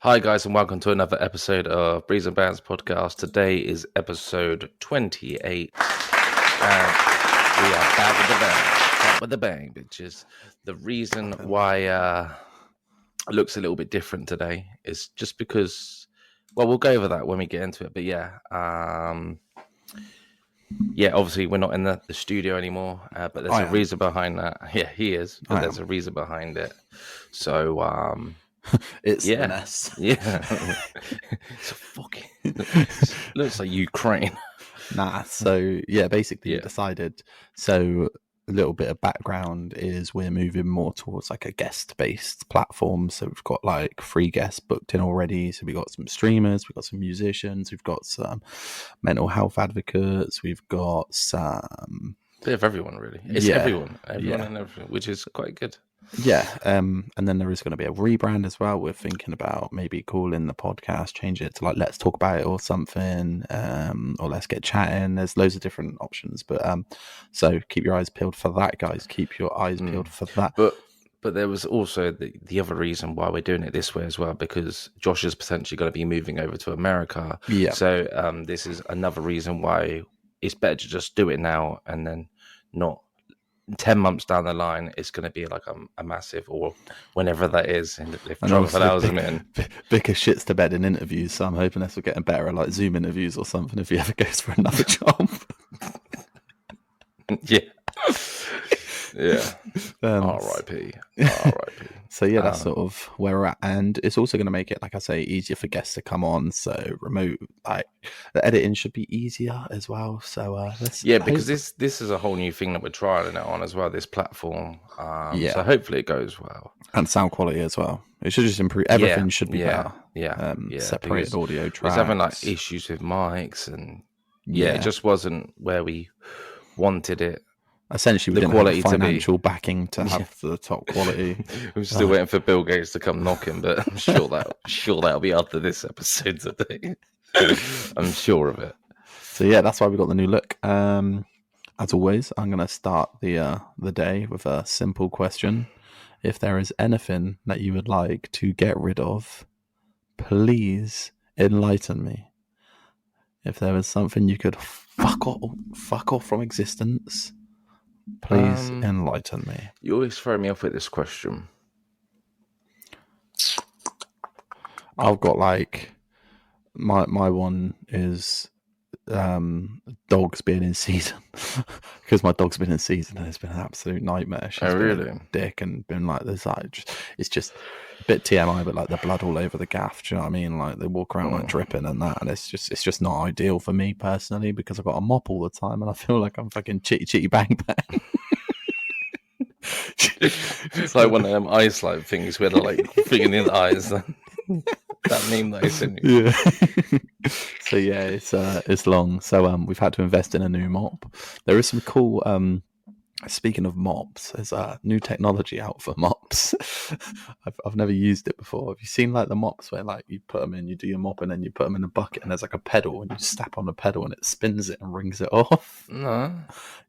Hi, guys, and welcome to another episode of Breeze and Bants podcast. Today is episode 28, and we are back with the bang. Back with the bang, bitches. The reason why it looks a little bit different today is just because, well, we'll go over that when we get into it. But obviously we're not in the studio anymore, but there's a reason behind that. Yeah, he is, but there's a reason behind it. So, it's the mess. Yeah. It's a fucking looks like Ukraine. So basically we decided. So a little bit of background is we're moving more towards like a guest-based platform. So we've got like 3 guests booked in already. So we've got some streamers, we've got some musicians, we've got some mental health advocates, we've got some bit of everyone, really. It's everyone and everything, which is quite good. Yeah, and then there is going to be a rebrand as well. We're thinking about maybe calling the podcast, change it to like Let's Talk About It or something, or Let's Get Chatting. There's loads of different options, but so keep your eyes peeled for that, guys. Keep your eyes peeled for that. But there was also the other reason why we're doing it this way as well, because Josh is potentially going to be moving over to America. Yeah. So this is another reason why it's better to just do it now and then not 10 months down the line. It's going to be like a massive, or whenever that is, and if Jonathan Howell's in. Vicar shits to bed in interviews, so I'm hoping this will get better at like Zoom interviews or something if he ever goes for another job. Yeah. R.I.P. R.I.P. So yeah, that's sort of where we're at, and it's also going to make it, like I say, easier for guests to come on. So remote, like the editing should be easier as well. So because this is a whole new thing that we're trialing it on as well. This platform, so hopefully it goes well, and sound quality as well. It should just improve. Everything should be better. Separated audio tracks. We're having like issues with mics, and it just wasn't where we wanted it. Essentially, we didn't have the financial backing to have the top quality. We're still waiting for Bill Gates to come knocking, but I'm sure that'll be after this episode today. I'm sure of it. So yeah, that's why we got the new look. As always, I'm going to start the day with a simple question. If there is anything that you would like to get rid of, please enlighten me. If there was something you could fuck off from existence, please enlighten me. You always throw me off with this question. I've got like my one is dogs being in season, because my dog's been in season and it's been an absolute nightmare. She's been a dick and been like this. It's just a bit TMI, but like the blood all over the gaff. Do you know what I mean? Like they walk around like dripping and that, and it's just not ideal for me personally, because I've got a mop all the time and I feel like I'm fucking chitty bang bang. It's like one of them eye slide things where they're like fingering in the eyes. That meme that I sent you. Yeah. So yeah, it's long. So we've had to invest in a new mop. There is some cool. Speaking of mops, there's a new technology out for mops. I've never used it before. Have you seen like the mops where like you put them in, you do your mop, and then you put them in a bucket, and there's like a pedal, and you snap on the pedal, and it spins it and rings it off? No.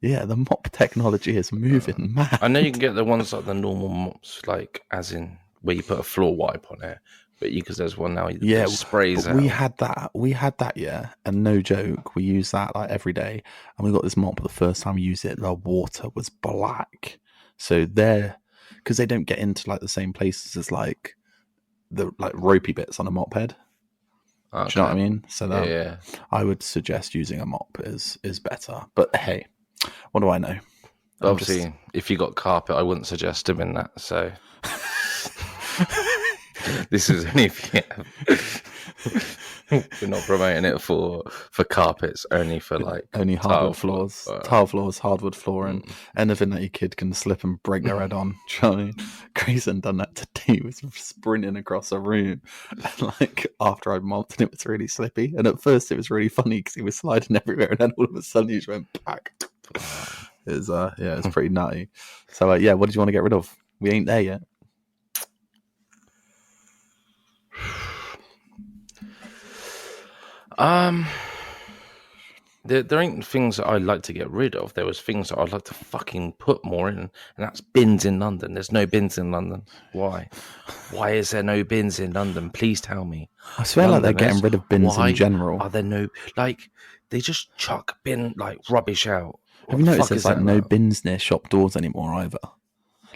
Yeah, the mop technology is moving mad. I know you can get the ones like the normal mops, like as in where you put a floor wipe on it. But because there's one now, sprays out. We had that, yeah, and no joke, we use that like every day. And we got this mop. The first time we used it, the water was black. So because they don't get into like the same places as like the like ropey bits on a mop head. Okay. Do you know what I mean? So I would suggest using a mop is better. But hey, what do I know? Obviously, if you got carpet, I wouldn't suggest doing that. So. This is only if you have... We're not promoting it for carpets, only for like hardwood floors, tile floors, hardwood flooring, anything that your kid can slip and break their head on. Do you know what I mean? Grayson done that today. He was sprinting across a room, and like after I'd mopped, and it was really slippy. And at first, it was really funny because he was sliding everywhere, and then all of a sudden, he just went back. It's pretty nutty. So what did you want to get rid of? We ain't there yet. There ain't things that I'd like to get rid of. There was things that I'd like to fucking put more in, and that's bins in London. There's no bins in London. Why? Why is there no bins in London? Please tell me. I swear, like they're getting Londoners, rid of bins in why general. are there no, like, they just chuck bin, like, rubbish out. Have What you the noticed fuck is there's like that no about? bins near shop doors anymore either?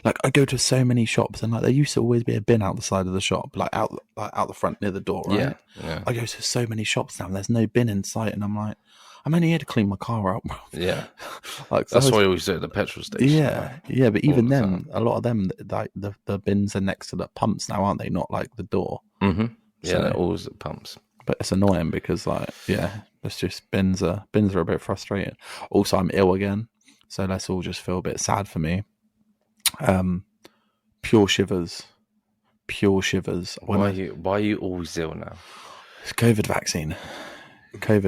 Like I go to so many shops and like there used to always be a bin out the side of the shop, like out the front near the door, right? Yeah. I go to so many shops now and there's no bin in sight and I'm like, I'm only here to clean my car out, bro. Yeah. Like That's why I always do it at the petrol station. yeah, but all even the then, time. a lot of them, like the bins are next to the pumps now, aren't they? Not like the door. Mm-hmm. Yeah, So- they're always at pumps. But it's annoying because like, yeah, it's just bins are a bit frustrating. Also, I'm ill again, so let's all just feel a bit sad for me. Pure shivers. Why are you always ill now? It's COVID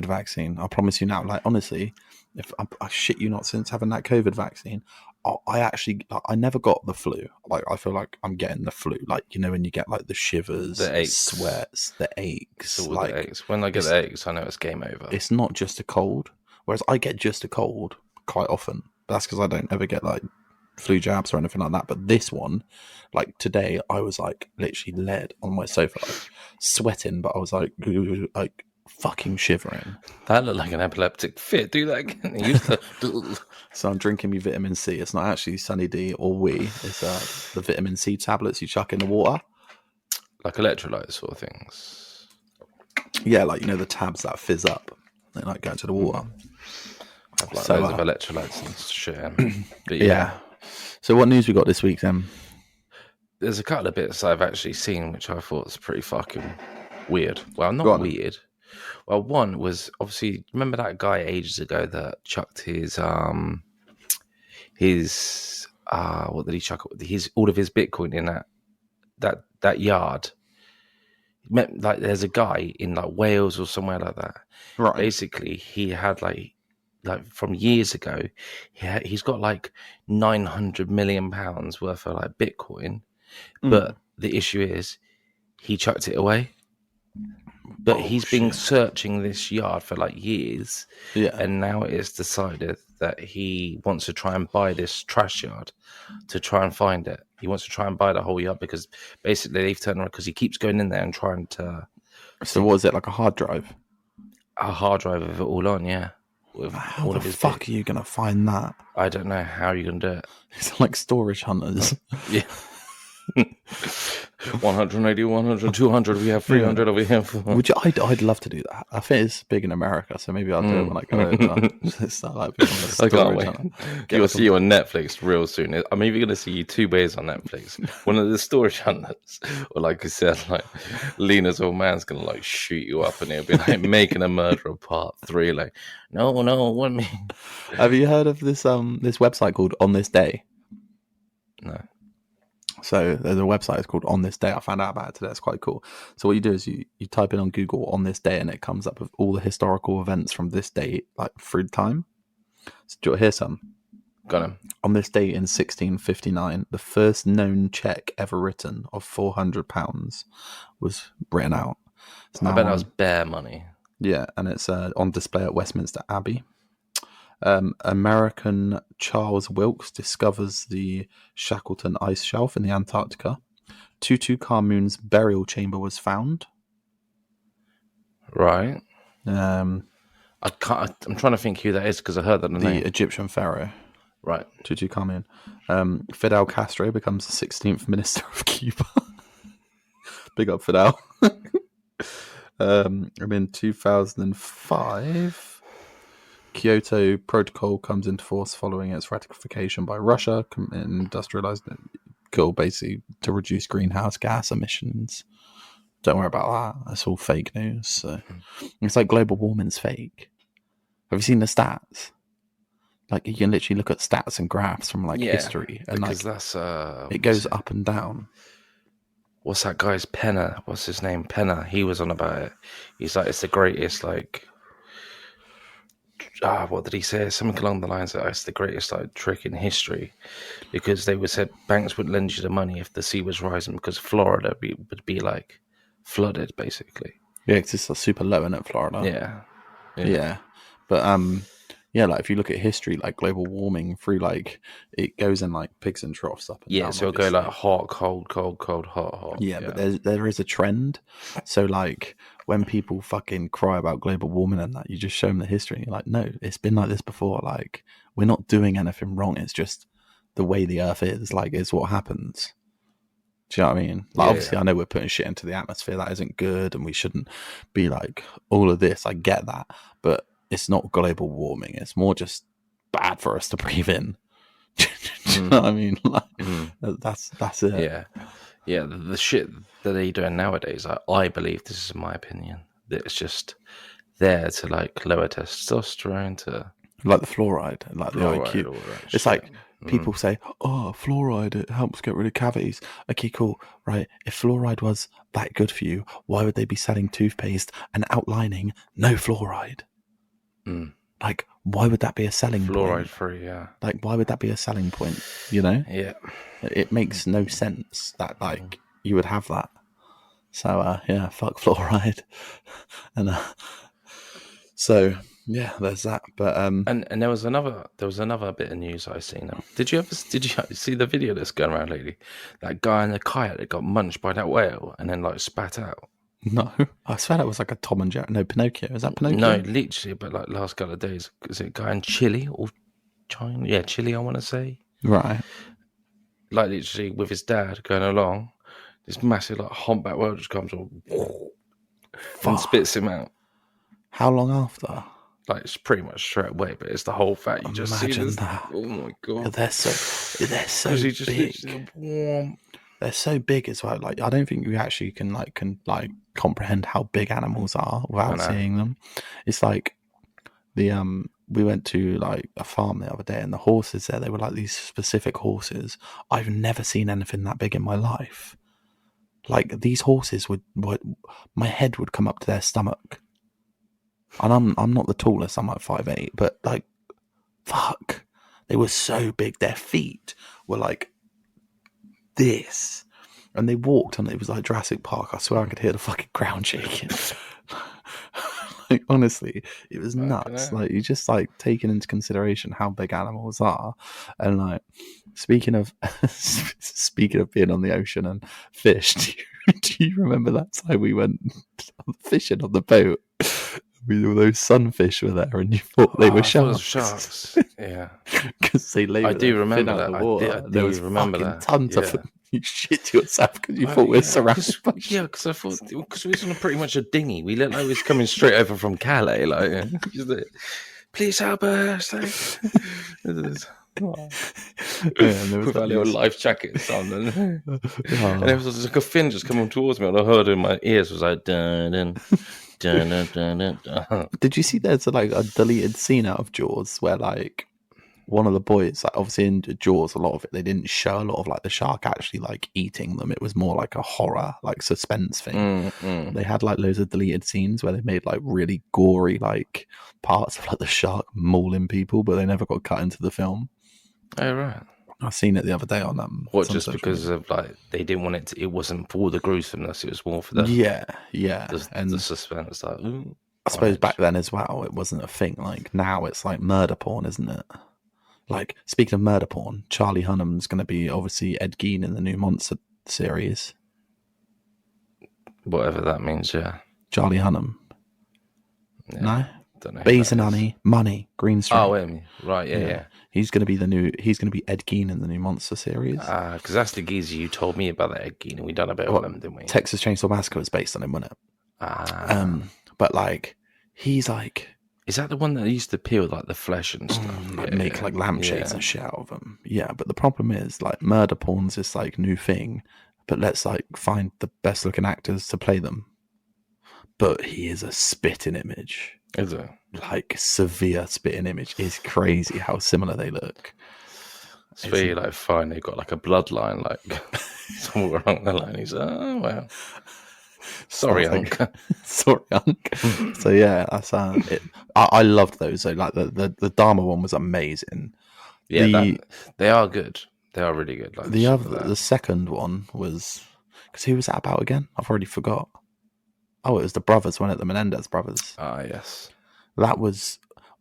vaccine. I promise you now. Like honestly, if I shit you not, since having that COVID vaccine, I never got the flu. Like I feel like I'm getting the flu. Like you know when you get like the shivers, The aches. sweats, the aches. All Like the aches. When I get the aches, I know it's game over. it's not just a cold. Whereas I get just a cold quite often. But that's because I don't ever get like flu jabs or anything like that. But this one, like today, I was like literally laid on my sofa, like sweating, but I was like fucking shivering. That looked like an epileptic fit. Do that again. Use the- So I'm drinking me vitamin C. It's not actually Sunny D or Wee. It's the vitamin C tablets you chuck in the water. like electrolytes sort of things. Yeah, like you know the tabs that fizz up. They like go into the water. Have like So, loads of electrolytes and shit. But Yeah. So what news we got this week then? there's a couple of bits I've actually seen which I thought was pretty fucking weird. Well, Go not on. weird. Well, one was obviously, remember that guy ages ago that chucked his what did he chuck? His all of his Bitcoin in that yard. Like there's a guy in like Wales or somewhere like that. Right. Basically, he had like from years ago, he's got like 900 million pounds worth of like Bitcoin, but the issue is he chucked it away. But he's been searching this yard for like years, Yeah. and now it is decided that he wants to try and buy this trash yard to try and find it. He wants to try and buy the whole yard because basically they've turned around because he keeps going in there and trying to So what is it, like a hard drive? a hard drive of it all on, yeah. With How all the of his fuck are you gonna find that? I don't know how you're gonna do it. It's like storage hunters. Yeah. 180, 100, 200, we have 300 over here. Which I'd love to do that. I think it's big in America, so maybe I'll do it when I go over. Just start like becoming a I storage can't wait. hunter. You'll see you on Netflix real soon. I'm either going to see you 2 ways on Netflix. One of the storage hunters, or like I said, like Lena's old man's going to like shoot you up, and he'll be like Making a Murderer Part 3. Like, no, what me? Have you heard of this this website called On This Day? No. So there's a website. It's called On This Day. I found out about it today. It's quite cool. So what you do is you type in on Google On This Day, and it comes up with all the historical events from this date, like through time. So do you want to hear some? Got him. On this date in 1659, the first known cheque ever written of £400 was written out. It's I now bet that was bare money. Yeah, and it's on display at Westminster Abbey. American Charles Wilkes discovers the Shackleton ice shelf in the Antarctica. Tutankhamun's burial chamber was found. Right. Um, I'm trying to think who that is because I heard that the name. Egyptian pharaoh. Right. Tutankhamun. Fidel Castro becomes the 16th minister of Cuba. Big up, Fidel. And in 2005, Kyoto Protocol comes into force following its ratification by Russia, industrialized goal basically to reduce greenhouse gas emissions. Don't worry about that. That's all fake news. So. It's like global warming's fake. Have you seen the stats? Like you can literally look at stats and graphs from like history, and because like that's it goes up and down. What's that guy's Penner? What's his name? Penner. He was on about it. He's like, it's the greatest, like, what did he say? Something along the lines that it's the greatest like trick in history, because they would said banks would lend you the money if the sea was rising because Florida would be like flooded basically. Yeah, because it's super low in it, Florida. Yeah. Yeah. But yeah, like if you look at history, like global warming through like it goes in like peaks and troughs up and Yeah, down. so it'll go Obviously. like hot, cold, cold, cold, hot, hot. Yeah, but there is a trend. So like when people fucking cry about global warming and that, you just show them the history. And you're like, no, it's been like this before. Like we're not doing anything wrong. It's just the way the Earth is. Like it's what happens. Do you know what I mean? Like obviously, I know we're putting shit into the atmosphere that isn't good, and we shouldn't be like all of this. I get that, but it's not global warming. It's more just bad for us to breathe in. Do you know what I mean? Like, that's it. Yeah. Yeah, the shit that they're doing nowadays, I believe, this is my opinion, that it's just there to like lower testosterone, to Like the fluoride, like the IQ. all that It's shit. like people say, "Oh, fluoride, it helps get rid of cavities." Okay, cool, right? If fluoride was that good for you, why would they be selling toothpaste and outlining no fluoride? Like, why would that be a selling Fluoride point? free, yeah. Like, why would that be a selling point? You know? Yeah. It makes no sense that like you would have that. So yeah, fuck fluoride, and so yeah, there's that. But And there was another bit of news I seen. Did you see the video that's going around lately? That guy in the kayak that got munched by that whale and then like spat out. no, I swear that was like a Tom and Jerry. No, Pinocchio. Is that Pinocchio? No, literally, but like last couple of days. Is it a guy in Chile or China? Yeah, Chile, I want to say. Right. Like literally with his dad going along, this massive like humpback whale just comes and spits him out. How long after? Like it's pretty much straight away, but it's the whole fact you just see this. That. Oh my god, Yeah, they're so big. They're so big as well. Like I don't think you actually can comprehend how big animals are without seeing them. It's like the we went to like a farm the other day, and the horses there, they were like these specific horses. I've never seen anything that big in my life. Like these horses would my head would come up to their stomach. And I'm not the tallest, I'm like 5'8", but like fuck. They were so big. Their feet were like this. And they walked and it was like Jurassic Park. I swear I could hear the fucking ground shaking. Like honestly, it was nuts. Like you just like taking into consideration how big animals are, and like speaking of being on the ocean and fish, do you remember that time we went fishing on the boat? Those sunfish were there, and you thought they were sharks. Yeah, because they lay. I do remember that. The water. There was remember that. Tons of them. You shit yourself because you thought we were surrounded by yeah, because I thought because we was on pretty much a dinghy. We looked like we was coming straight over from Calais. Like, please help us. With our little life jackets on, and there was like a fin just coming towards me, and I heard in my ears was like dun dun. Dun, dun, dun, dun, dun. Did you see there's like a deleted scene out of Jaws where like one of the boys, like obviously in Jaws, a lot of it they didn't show a lot of like the shark actually like eating them. It was more like a horror, like suspense thing. They had like loads of deleted scenes where they made like really gory like parts of like the shark mauling people, but they never got cut into the film. Oh right. I seen it the other day on them. What, just because of like they didn't want it to, it wasn't for the gruesomeness, it was more for the and the suspense. Like, I suppose back then as well, it wasn't a thing. Like now, it's like murder porn, isn't it? Like speaking of murder porn, Charlie Hunnam's going to be obviously Ed Gein in the new Monster series. Whatever that means, yeah. Charlie Hunnam. Yeah. No. Don't know. Bees and honey, money, green string. Oh, him. Right, yeah. He's going to be Ed Gein in the new Monster series. Because that's the geezer you told me about that Ed Gein, and we done a bit of them, didn't we? Texas Chainsaw Massacre was based on him, wasn't it? But like, he's like, is that the one that used to peel like the flesh and stuff? Make like lampshades and shit out of them. Yeah, but the problem is like murder porn's this like new thing, but let's like find the best looking actors to play them. But he is a spitting image. Is it? Like severe spitting image. Is crazy how similar they look. It's very like fine. They've got like a bloodline, like somewhere along the line. He's oh well. Sorry, Unc. Sorry, Unc. So yeah, that's it. I loved those. So like the Dharma one was amazing. Yeah, they are good. They are really good. Like the second one was because who was that about again? I've already forgot. Oh, it was the brothers, wasn't it? The Menendez brothers. Ah, yes. That was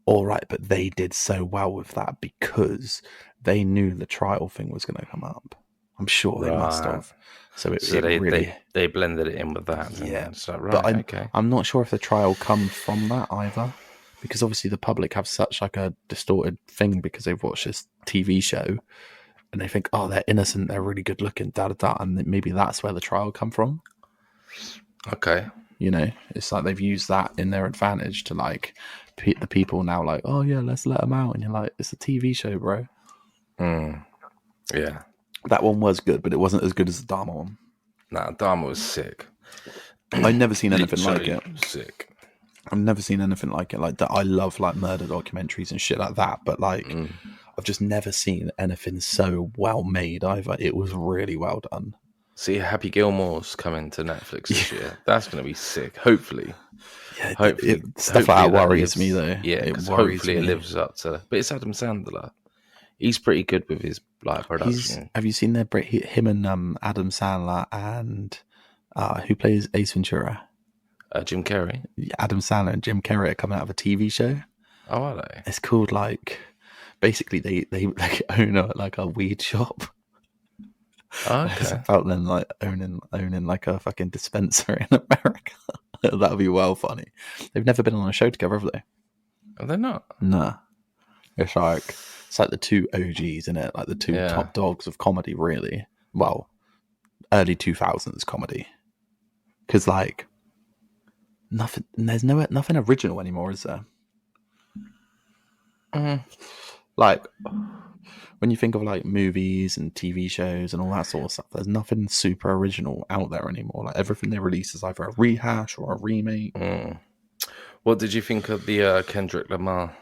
All right, but they did so well with that because they knew the trial thing was going to come up. I'm sure they must Right. have. So it they, really, they blended it in with that. yeah. And so, But right, okay. I'm not sure if the trial comes from that either, because obviously the public have such like a distorted thing because they've watched this TV show and they think, oh, they're innocent, they're really good looking, da da da, and maybe that's where the trial come from. Okay. You know, it's like they've used that in their advantage to like the people now like, oh yeah, let's let them out, and you're like, it's a TV show, bro. Yeah. That one was good, but it wasn't as good as the Dharma one. Nah, Dharma was sick. I've never seen anything like Literally it. sick. I've never seen anything like it. Like that, I love like murder documentaries and shit like that, but like I've just never seen anything so well made either. It was really well done. See, Happy Gilmore's coming to Netflix this year. That's going to be sick. Hopefully. Yeah, Hopefully, stuff like that worries me though. Yeah, because hopefully it lives up to. But it's Adam Sandler. He's pretty good with his like production. Have you seen him and Adam Sandler and who plays Ace Ventura? Jim Carrey. Adam Sandler and Jim Carrey are coming out of a TV show. Oh, are they? It's called like basically they like own a weed shop. Okay. It's about them like owning like a fucking dispensary in America. That would be well funny. They've never been on a show together, have they? Are they not? Nah. It's like the two OGs in it, like the two top dogs of comedy, really. Well, early 2000s comedy. Because like there's nothing original anymore, is there? Like when you think of like movies and TV shows and all that sort of stuff, there's nothing super original out there anymore. Like everything they release is either a rehash or a remake. What did you think of the Kendrick Lamar?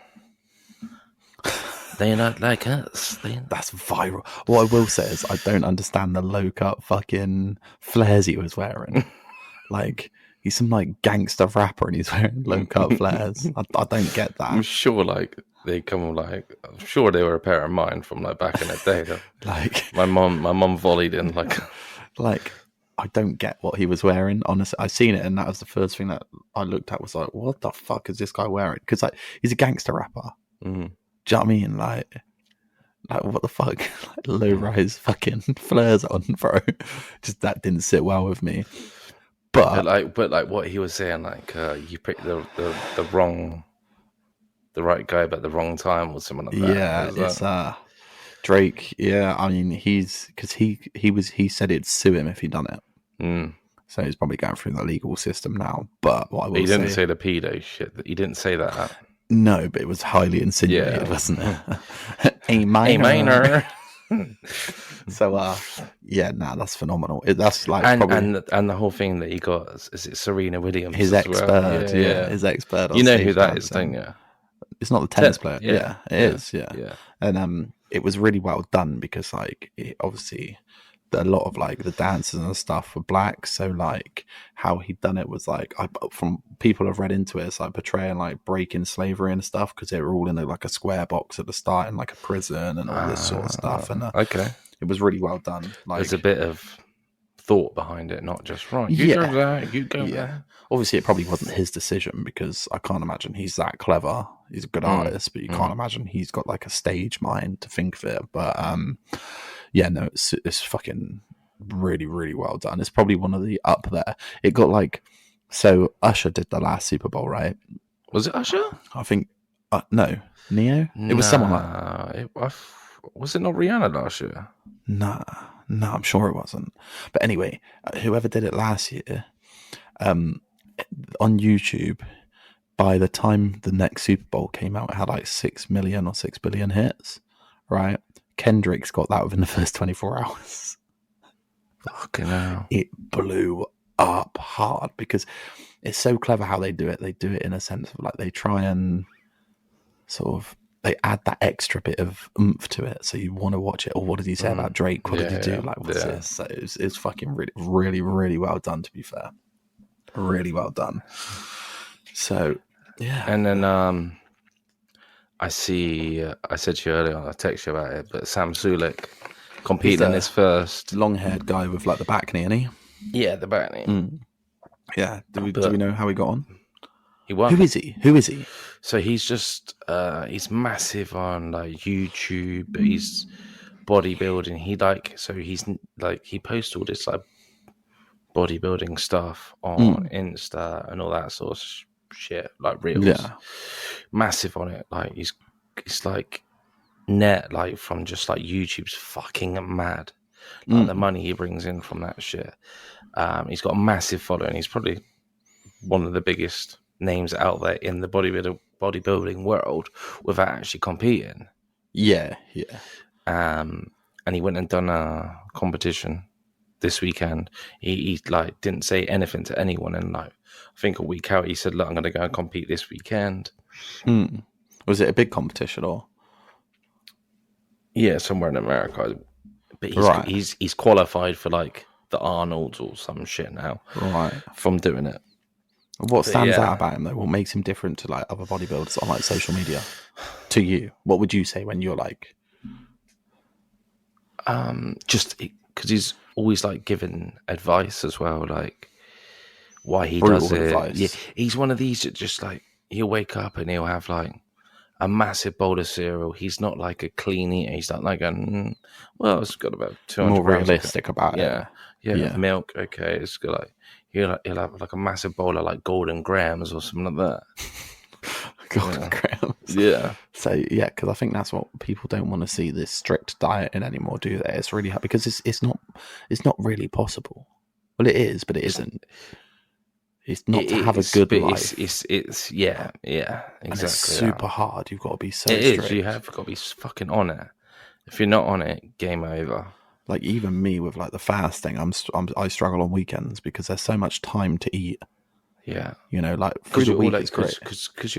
They're not like us. That's viral. What I will say is I don't understand the low cut fucking flares he was wearing. Like he's some like gangster rapper and he's wearing low cut flares. I don't get that. I'm sure like they come like I'm sure they were a pair of mine from like back in the day. Like my mom volleyed in like I don't get what he was wearing. Honestly, I seen it and that was the first thing that I looked at was like, what the fuck is this guy wearing? Because like he's a gangster rapper. Do you know what I mean? Like what the fuck? Like low rise fucking flares on, bro. Just that didn't sit well with me. But like what he was saying, like you picked the right guy but at the wrong time or something like that. Yeah, it's Drake. Yeah, I mean he said it'd sue him if he'd done it. So he's probably going through the legal system now. But what I will he didn't say the pedo shit. He didn't say that. No, but it was highly insinuated, wasn't it? A minor. So, that's phenomenal. That's like and the whole thing that he got is it Serena Williams, his expert, his expert. You know who that is, don't you? It's not the tennis player. Yeah, it is. Yeah, yeah. And it was really well done because like obviously a lot of like the dancers and stuff were black, so like how he'd done it was like from people have read into it, it's like portraying like breaking slavery and stuff because they were all in like a square box at the start in like a prison and all this sort of stuff. And it was really well done. Like there's a bit of thought behind it, not just right. You go there, you go there. Obviously, it probably wasn't his decision because I can't imagine he's that clever. He's a good artist, but you can't imagine he's got like a stage mind to think of it. But no, it's fucking really, really well done. It's probably one of the up there. It got like so. Usher did the last Super Bowl, right? Was it Usher? I think no, Neo. It was someone like. Was it not Rihanna last year? No, I'm sure it wasn't. But anyway, whoever did it last year, on YouTube, by the time the next Super Bowl came out, it had like 6 million or 6 billion hits, right? Kendrick's got that within the first 24 hours. Fucking hell. It blew up hard because it's so clever how they do it. They do it in a sense of like they try and sort of they add that extra bit of oomph to it, so you want to watch it. Or what did he say about Drake? What did he do? Like what's this? So it's fucking really, really, really well done. To be fair, really well done. So yeah, and then I said to you earlier, I texted you about it, but Sam Sulek competing in his first long-haired guy with like the back knee, isn't he? Yeah, the back knee. Yeah. Do we know how he got on? He won. Who is he? Who is he? So he's just he's massive on like YouTube, but he's bodybuilding. He posts all this like bodybuilding stuff on Insta and all that sort of shit, like reels. Yeah. Massive on it. Like he's like net like from just like YouTube's fucking mad. Like the money he brings in from that shit. He's got a massive following. He's probably one of the biggest names out there in the bodybuilding world without actually competing. Yeah. And he went and done a competition this weekend. He like didn't say anything to anyone, and like I think a week out he said, "Look, I'm going to go and compete this weekend." Was it a big competition or? Yeah, somewhere in America. But he's qualified for like the Arnold's or some shit now, Right. from doing it. What stands out about him though? What makes him different to like other bodybuilders on like social media? To you, what would you say when you're like? Just because he's always like giving advice as well, like why he Brutal does it. advice. Yeah, he's one of these that just like he'll wake up and he'll have like a massive bowl of cereal. He's not like a clean eater. He's not like well, it's got about 200 More grams realistic about it. Yeah, milk. Okay, it's got like he'll have like a massive bowl of like golden grams or something like that. Golden grams. Yeah. So yeah, because I think that's what people don't want to see, this strict dieting anymore, do they? It's really hard because it's not really possible. Well, it is, but it isn't. It's not to have a good life. It's yeah, exactly. And it's super hard. You've got to be so It strict. is. You have got to be fucking on it. If you're not on it, game over. Like even me with like the fasting, I struggle on weekends because there's so much time to eat. Yeah, you know, like because you're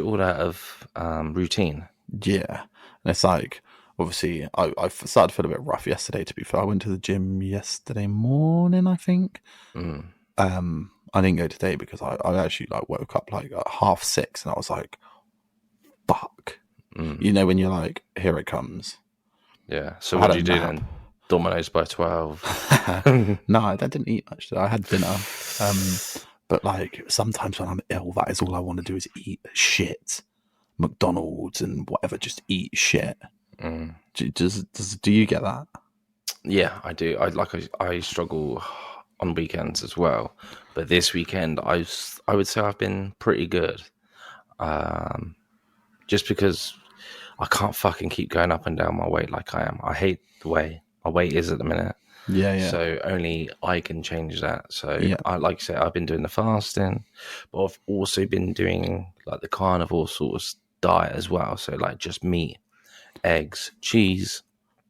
all out of routine. Yeah, and it's like obviously I started to feel a bit rough yesterday. To be fair, I went to the gym yesterday morning, I think. I didn't go today because I actually like woke up like at 6:30 and I was like, fuck. You know when you're like, here it comes. Yeah. So what did you do then? Dominoes by 12. No, I didn't eat much. I had dinner. But like sometimes when I'm ill, that is all I want to do is eat shit. McDonald's and whatever, just eat shit. Do you get that? Yeah, I do. I struggle on weekends as well, but this weekend I would say I've been pretty good. Just because I can't fucking keep going up and down my weight like I am. I hate the way my weight is at the minute. Yeah. So only I can change that. So I like I say, I've been doing the fasting, but I've also been doing like the carnivore sort of diet as well. So like just meat, eggs, cheese.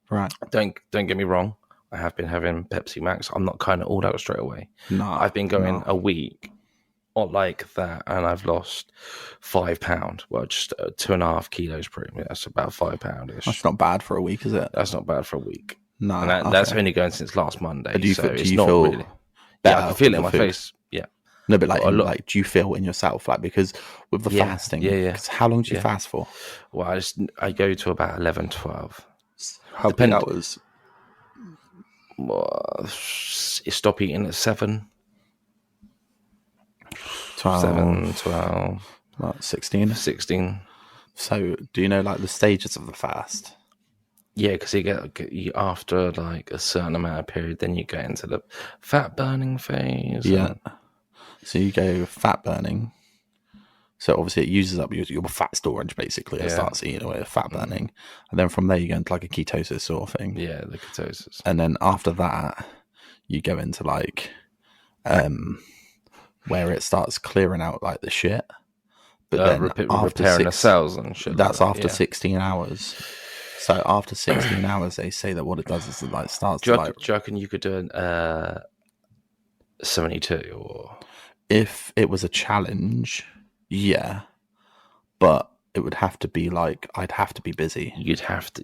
Right. Don't get me wrong. I have been having Pepsi Max. I'm not kind of all out straight away. No. I've been going a week or like that, and I've lost 5 pounds. Well, just 2.5 kilos pretty much. That's about 5 poundish. That's not bad for a week, is it? That's not bad for a week. No, and that's only going since last Monday. Do you so feel, it's not feel really. Yeah, I can feel it in my face. Yeah. No, but like, do you feel in yourself like because with the fasting? Yeah. How long do you fast for? Well, I go to about 11, 12. How many hours? Well, you stop eating at 7. 12. 7, 12. What, 16? 16. So, do you know like the stages of the fast? Yeah, because you after like a certain amount of period, then you get into the fat burning phase. Yeah. So you go fat burning. So obviously it uses up your fat storage basically. It starts eating away the fat burning, and then from there you go into like a ketosis sort of thing. Yeah, the ketosis. And then after that, you go into like where it starts clearing out like the shit. But then repairing the cells and shit. That's like after 16 hours. So after 16 hours, they say that what it does is it like starts do you reckon you could do 72 or? If it was a challenge, yeah, but it would have to be like I'd have to be busy. You'd have to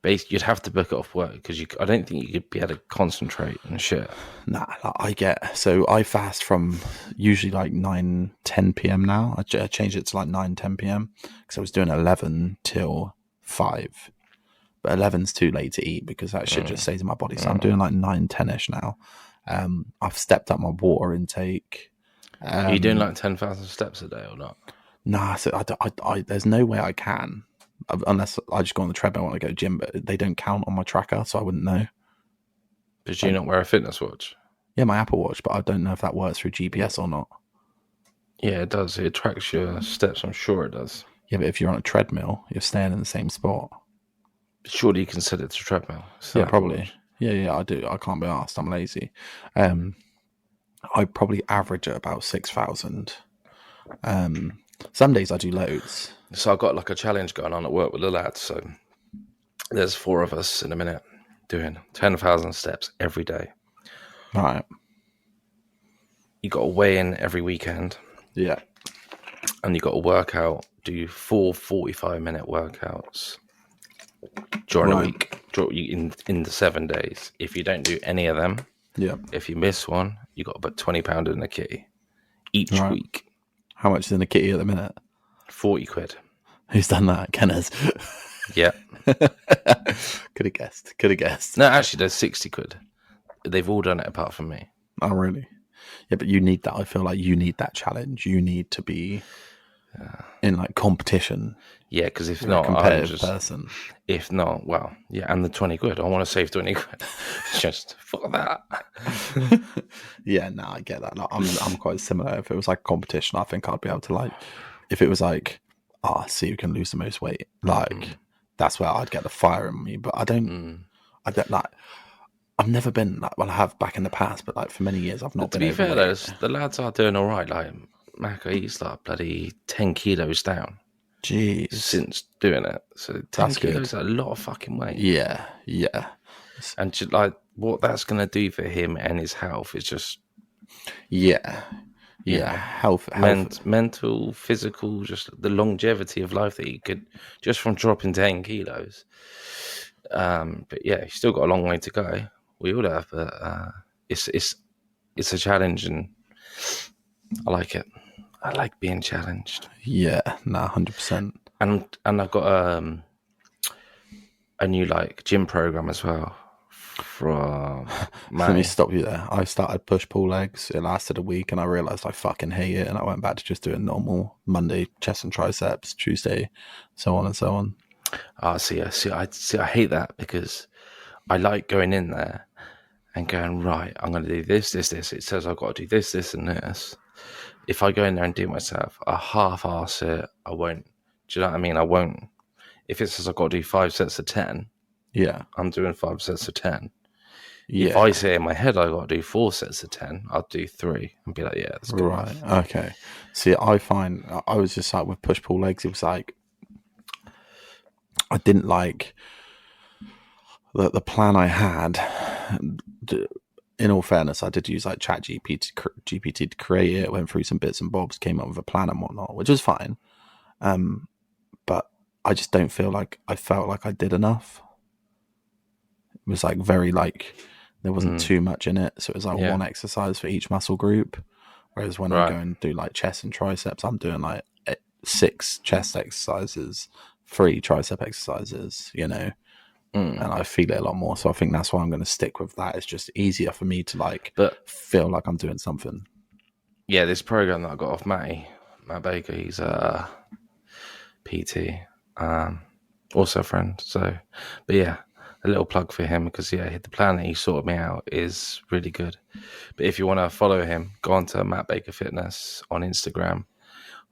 book it off work because I don't think you could be able to concentrate and shit. Nah, like I fast from usually like 9-10 p.m. now. I changed it to like 9-10 p.m. because I was doing 11 till 5. But 11's too late to eat because that shit just stays in my body. So I'm doing like 9-10ish now. I've stepped up my water intake. Are you doing like 10,000 steps a day or not? Nah, so there's no way I can unless I just go on the treadmill when I go to gym. But they don't count on my tracker, so I wouldn't know. Did you not wear a fitness watch? Yeah, my Apple Watch, but I don't know if that works through GPS or not. Yeah, it does. It tracks your steps. I'm sure it does. Yeah, but if you're on a treadmill, you're staying in the same spot. Surely you can set it to treadmill. Yeah, probably. Yeah, I do. I can't be asked. I'm lazy. I probably average at about 6,000. Some days I do loads. So I've got like a challenge going on at work with the lads. So there's 4 of us in a minute doing 10,000 steps every day. All right. You got to weigh in every weekend. Yeah. And you got to work out, do 4 45-minute workouts during a week, in the 7 days. If you don't do any of them, if you miss one, you got to put £20 in the kitty each week. How much is in the kitty at the minute? 40 quid. Who's done that? Kenners. Yeah. Could have guessed. No, actually, there's 60 quid. They've all done it apart from me. Oh, really? Yeah, but you need that. I feel like you need that challenge. You need to be in like competition. Yeah, because if not, competitive person. If not, well, yeah, and the 20 quid. I want to save 20 quid. Just fuck that. Yeah, no, I get that. Like, I'm quite similar. If it was like competition, I think I'd be able to like. If it was like, see who can lose the most weight, like that's where I'd get the fire in me. But I don't. I don't like. I've never been like. Well, I have back in the past, but like for many years, I've not been. To be fair, though, the lads are doing all right. Like Maka, he's like bloody 10 kilos down. Jeez. Since doing it. So 10 kilos is a lot of fucking weight. Yeah. And just, like what that's going to do for him and his health is just... Yeah. Health. Mental, physical, just the longevity of life that he could... Just from dropping 10 kilos. But yeah, he's still got a long way to go. We all have, but it's a challenge and I like it. I like being challenged. Yeah, 100%. And I've got a new like gym program as well. From Let me stop you there. I started push-pull legs. It lasted a week, and I realized I fucking hate it. And I went back to just doing normal Monday chest and triceps, Tuesday, so on and so on. I hate that because I like going in there and going right. I'm going to do this. It says I've got to do this, and this. If I go in there and do it myself, I half-arse it. I won't. Do you know what I mean? I won't. If it says I've got to do 5 sets of 10, yeah, I'm doing 5 sets of 10. Yeah. If I say in my head I've got to do 4 sets of 10, I'll do 3 and be like, yeah, that's good. Right. Enough. Okay. See, I find I was just like with push-pull legs. It was like I didn't like the plan I had. In all fairness, I did use like GPT to create it, went through some bits and bobs, came up with a plan and whatnot, which was fine. But I just don't feel like I felt like I did enough. It was like very like there wasn't too much in it. So it was like one exercise for each muscle group. Whereas when I go and do like chest and triceps, I'm doing like 6 chest exercises, 3 tricep exercises, you know. And I feel it a lot more, so I think that's why I'm going to stick with that. It's just easier for me to like feel like I'm doing something. Yeah, this program that I got off Matt Baker, he's a PT, also a friend. So, but yeah, a little plug for him because the plan that he sorted me out is really good. But if you want to follow him, go on to Matt Baker Fitness on Instagram.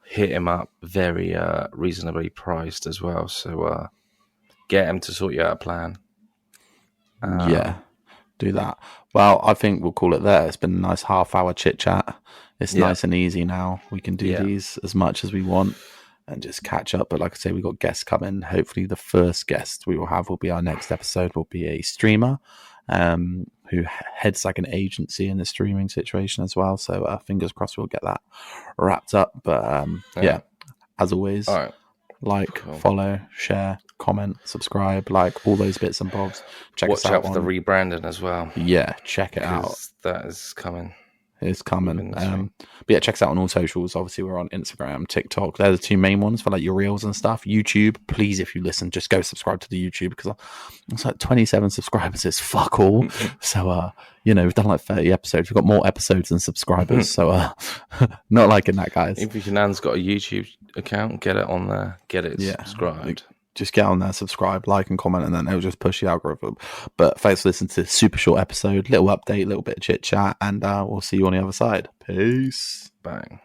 Hit him up, very reasonably priced as well. So. Get him to sort you out a plan. Do that. Well, I think we'll call it there. It's been a nice half-hour chit-chat. It's nice and easy now. We can do these as much as we want and just catch up. But like I say, we've got guests coming. Hopefully the first guest we will have will be our next episode, will be a streamer who heads like an agency in the streaming situation as well. So fingers crossed we'll get that wrapped up. But as always... All right. Like, follow, share, comment, subscribe, like all those bits and bobs. Watch out for the rebranding as well. Yeah, check it out. That is coming. It's coming. Within this week. But yeah, check us out on all socials. Obviously, we're on Instagram, TikTok. They're the two main ones for like your reels and stuff. YouTube, please, if you listen, just go subscribe to the YouTube because it's like 27 subscribers. It's fuck all. So, we've done like 30 episodes. We've got more episodes than subscribers. So, not liking that, guys. If your nan's got a YouTube account, get it on there. Get it subscribed. Just get on there, subscribe, like, and comment, and then it'll just push the algorithm. But thanks for listening to this super short episode, little update, little bit of chit chat, and we'll see you on the other side. Peace. Bang.